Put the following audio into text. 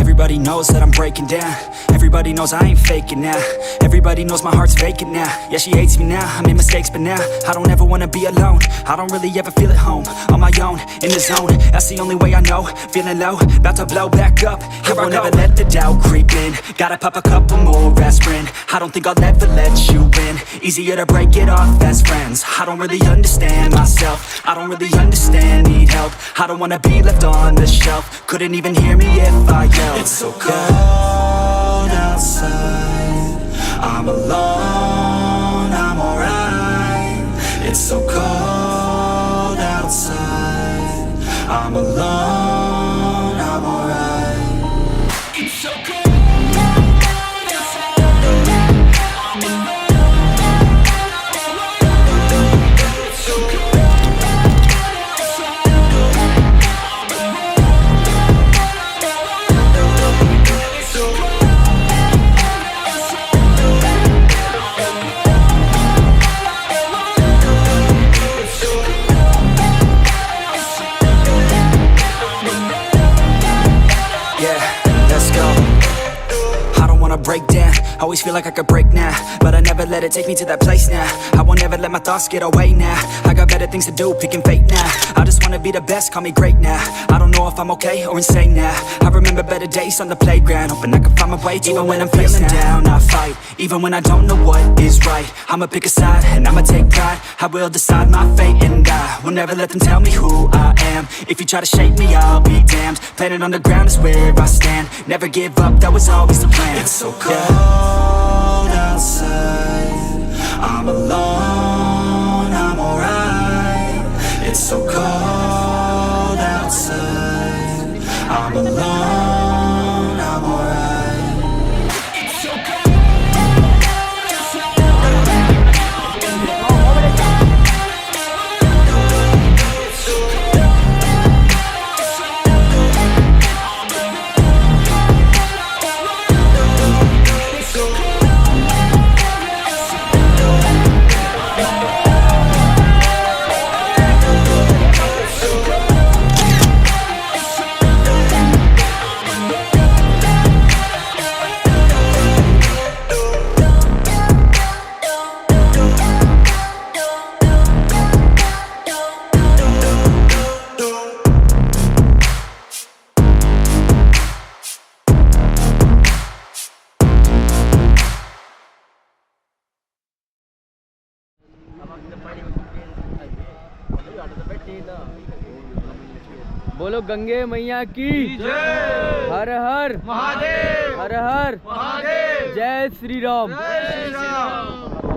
Everybody knows that I'm breaking down. Everybody knows I ain't faking now. Everybody knows my heart's vacant now. Yeah, she hates me now, I made mistakes but now I don't ever wanna be alone. I don't really ever feel at home. On my own, in the zone, that's the only way I know. Feeling low, about to blow back up. Here I never let the doubt creep in. Gotta pop a couple more aspirin. I don't think I'll ever let you in. Easier to break it off best friends. I don't really understand myself. I don't really understand, need help. I don't wanna be left on the shelf. Couldn't even hear me if I yelled. It's so cold outside. I'm alone, I'm alright. It's so cold outside. I'm alone, I'm alright. It's so cold. Break down, always feel like I could break now, but I never let it take me to that place now. I won't ever let my thoughts get away now. I got better things to do, picking fate now. I just wanna be the best, call me great now. I don't know if I'm okay or insane now. I remember better days on the playground, hoping I can find my way to even when I'm feeling down, I fight, even when I don't know what is right. I'ma pick a side, and I'ma take pride. I will decide my fate, and I will never let them tell me who I am. If you try to shake me, I'll be damned. Planet on the ground is where I stand. Never give up, that was always the plan. It's so cold outside. I'm alone, I'm alright. It's so cold outside. I'm alone, I'm alright. It's so cold. बोलो गंगे मैया की जय। हर हर महादेव। हर हर महादेव। जय श्री राम। जय श्री राम।